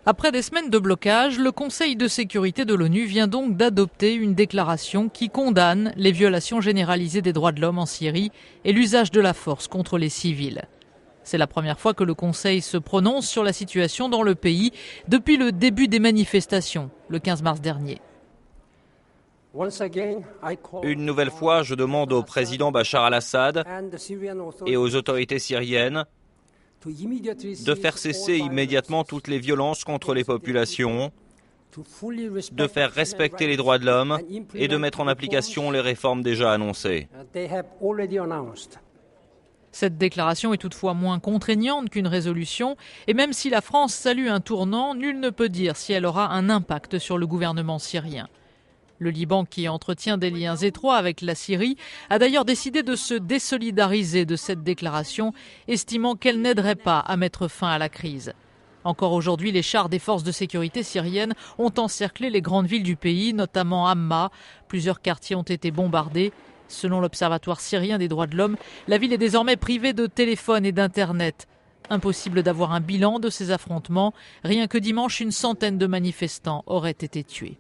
Après des semaines de blocage, le Conseil de sécurité de l'ONU vient donc d'adopter une déclaration qui condamne les violations généralisées des droits de l'homme en Syrie et l'usage de la force contre les civils. C'est la première fois que le Conseil se prononce sur la situation dans le pays depuis le début des manifestations, le 15 mars dernier. Une nouvelle fois, je demande au président Bachar al-Assad et aux autorités syriennes de faire cesser immédiatement toutes les violences contre les populations, de faire respecter les droits de l'homme et de mettre en application les réformes déjà annoncées. Cette déclaration est toutefois moins contraignante qu'une résolution, et même si la France salue un tournant, nul ne peut dire si elle aura un impact sur le gouvernement syrien. Le Liban, qui entretient des liens étroits avec la Syrie, a d'ailleurs décidé de se désolidariser de cette déclaration, estimant qu'elle n'aiderait pas à mettre fin à la crise. Encore aujourd'hui, les chars des forces de sécurité syriennes ont encerclé les grandes villes du pays, notamment Hamma. Plusieurs quartiers ont été bombardés. Selon l'Observatoire syrien des droits de l'homme, la ville est désormais privée de téléphone et d'Internet. Impossible d'avoir un bilan de ces affrontements. Rien que dimanche, une centaine de manifestants auraient été tués.